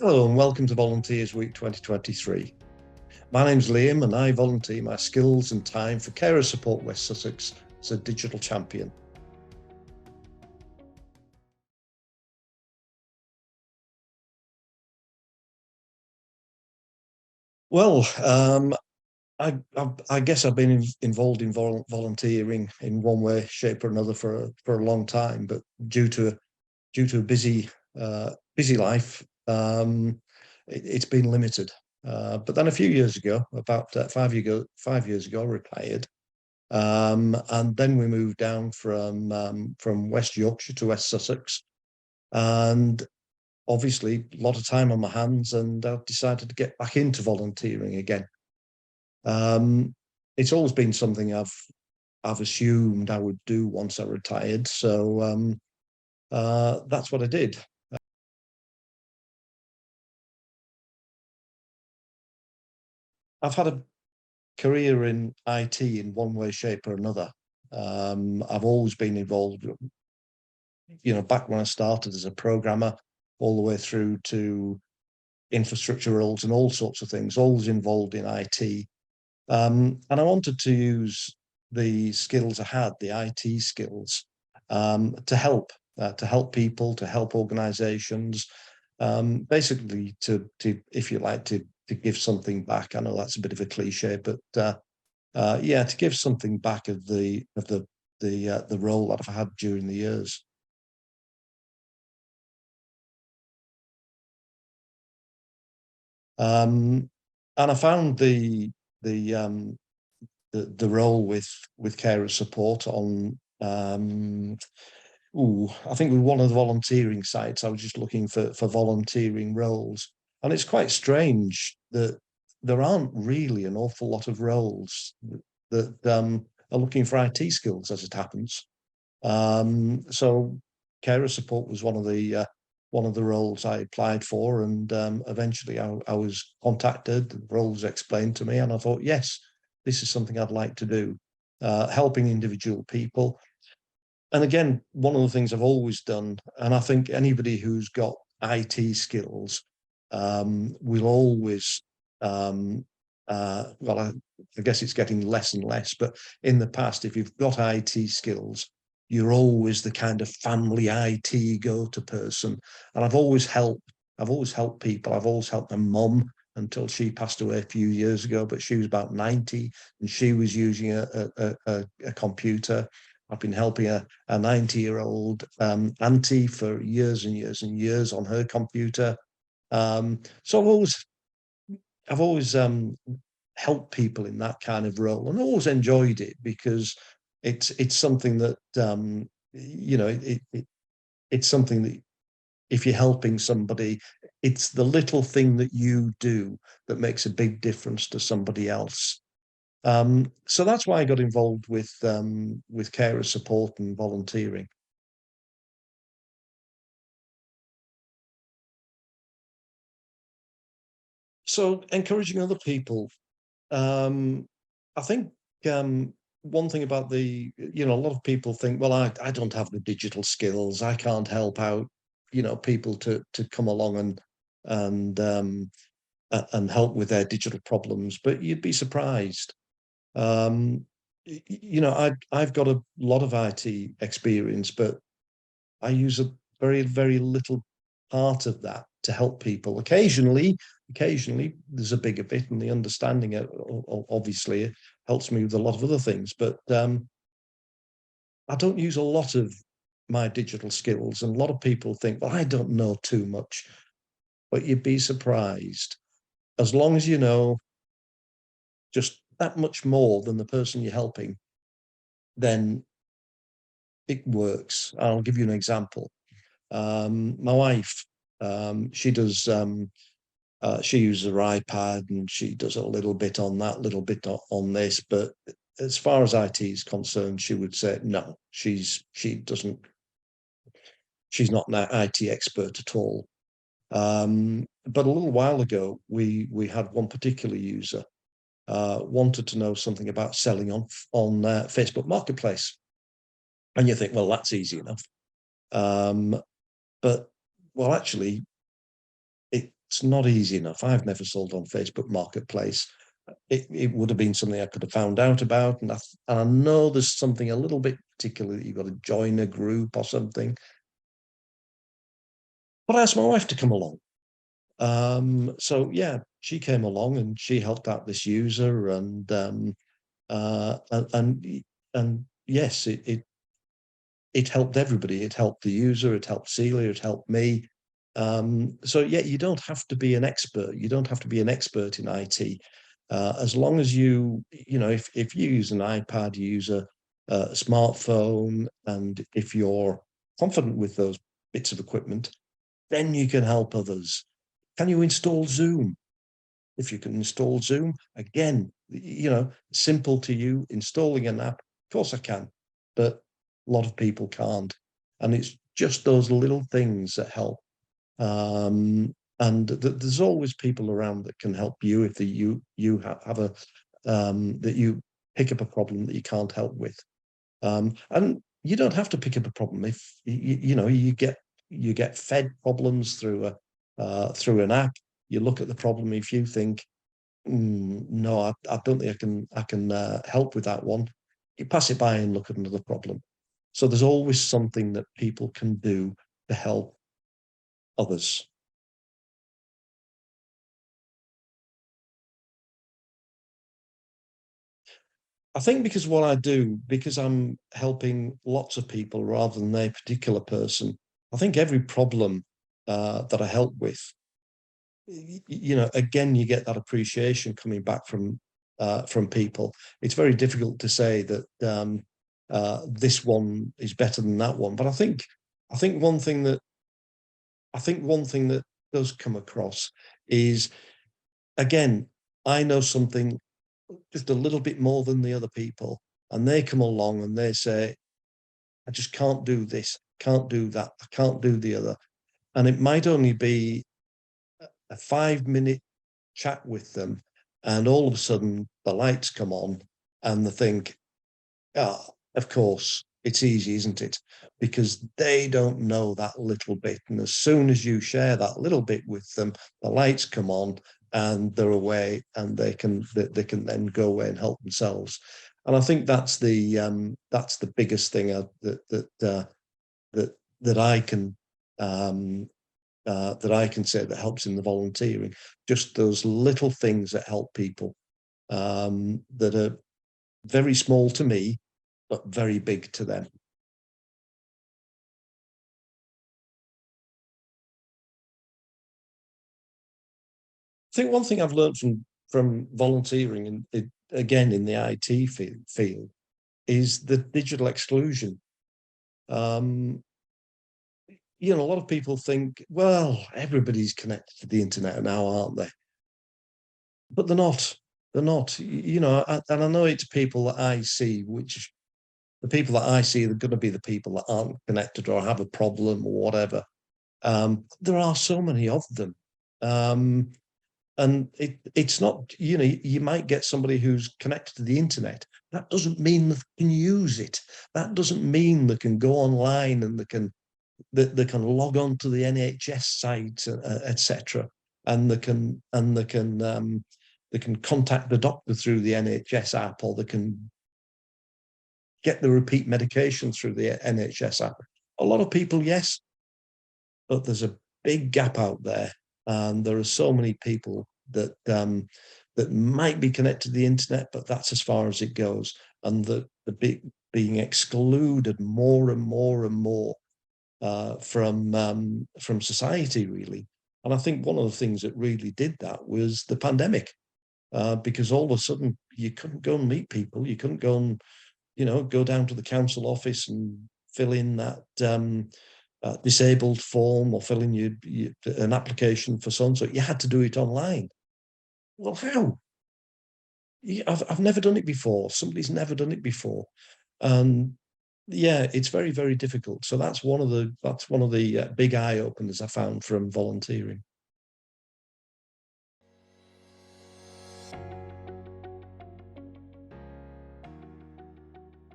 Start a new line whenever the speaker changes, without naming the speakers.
Hello and welcome to Volunteers Week 2023. My name's Liam and I volunteer my skills and time for Carers Support West Sussex as a digital champion. Well, I guess I've been involved in volunteering in one way, shape, or another for a long time, but due to a busy life, it's been limited. But then a few years ago, about 5 years ago, I retired. And then we moved down from West Yorkshire to West Sussex, and obviously a lot of time on my hands, and I decided to get back into volunteering again. Um, it's always been something I've assumed I would do once I retired, so that's what I did. I've had a career in IT in one way, shape, or another. I've always been involved, back when I started as a programmer, all the way through to infrastructure roles and all sorts of things, always involved in IT. And I wanted to use the skills I had, the IT skills, to help people, to help organizations, basically to, if you like, to give something back. I know that's a bit of a cliche, but yeah, to give something back of the role that I've had during the years. Um, and I found the um, the role with carer support on I think with one of the volunteering sites. I was just looking for volunteering roles, and it's quite strange that there aren't really an awful lot of roles that are looking for IT skills, as it happens. So carer support was one of the roles I applied for, and eventually I was contacted. The role was explained to me, and I thought, yes, this is something I'd like to do, helping individual people. And again, one of the things I've always done, and I think anybody who's got IT skills will always, um, well, I guess it's getting less and less, but in the past, if you've got IT skills, you're always the kind of family IT go-to person. And I've always helped people. I've always helped my mum until she passed away a few years ago, but she was about 90 and she was using a computer. I've been helping a 90-year-old auntie for years and years and years on her computer. So I've always helped people in that kind of role, and always enjoyed it because it's something that it's something that if you're helping somebody, it's the little thing that you do that makes a big difference to somebody else. So that's why I got involved with carer support and volunteering. So encouraging other people. Um, I think one thing about a lot of people think, well, I don't have the digital skills. I can't help out, people to come along and and help with their digital problems. But you'd be surprised. Um, I've got a lot of IT experience, but I use a very, very little part of that to help people. Occasionally, there's a bigger bit, and the understanding obviously helps me with a lot of other things. But I don't use a lot of my digital skills, and a lot of people think, well, I don't know too much, but you'd be surprised. As long as you know just that much more than the person you're helping, then it works. I'll give you an example. My wife, she does she uses her iPad and she does a little bit on that, little bit on this, but as far as IT is concerned, she would say no. She's not an IT expert at all. But a little while ago, we had one particular user wanted to know something about selling on Facebook Marketplace, and you think, well, that's easy enough. Um, but well, actually, it's not easy enough. I've never sold on Facebook Marketplace. It would have been something I could have found out about, and I know there's something a little bit particular that you've got to join a group or something. But I asked my wife to come along. So yeah, she came along and she helped out this user, uh, and and, and yes, it helped everybody. It helped the user, it helped Celia, it helped me. So yeah, you don't have to be an expert. You don't have to be an expert in IT. As long as if you use an iPad, you use a smartphone, and if you're confident with those bits of equipment, then you can help others. Can you install Zoom? If you can install Zoom, again, simple to you, installing an app. Of course I can, but a lot of people can't. And it's just those little things that help. And there's always people around that can help you if you have a that you pick up a problem that you can't help with. And you don't have to pick up a problem if you get fed problems through an app. You look at the problem. If you think, no, I don't think I can help with that one, you pass it by and look at another problem. So there's always something that people can do to help others. I think because what I do, because I'm helping lots of people rather than a particular person, I think every problem that I help with, again, you get that appreciation coming back from people. It's very difficult to say that this one is better than that one, but I think one thing that one thing that does come across is, again, I know something just a little bit more than the other people, and they come along and they say, I just can't do this, can't do that, I can't do the other. And it might only be a 5 minute chat with them, and all of a sudden the lights come on and they think, ah, of course, it's easy, isn't it? Because they don't know that little bit. And as soon as you share that little bit with them, the lights come on and they're away, and they can then go away and help themselves. And I think that's the biggest thing that that I can um, that I can say that helps in the volunteering. Just those little things that help people, that are very small to me, but very big to them. I think one thing I've learned from volunteering, and again in the IT field, is the digital exclusion. Um, a lot of people think, well, everybody's connected to the internet now, aren't they? But they're not. They're not. And I know it's people that I see, which the people that I see are going to be the people that aren't connected or have a problem or whatever. There are so many of them. Um, and it's not, you might get somebody who's connected to the internet. That doesn't mean they can use it. That doesn't mean they can go online and they can log on to the NHS site, etc. And they can contact the doctor through the NHS app, or they can get the repeat medication through the NHS app. A lot of people, yes, but there's a big gap out there, and there are so many people that might be connected to the internet, but that's as far as it goes, and being excluded more and more and more from society, really. And I think one of the things that really did that was the pandemic, because all of a sudden you couldn't go and meet people, you couldn't go and go down to the council office and fill in that disabled form, or fill in an application for so and so. You had to do it online. Well, how? I've never done it before. Somebody's never done it before, and yeah, it's very, very difficult. So that's one of the big eye openers I found from volunteering.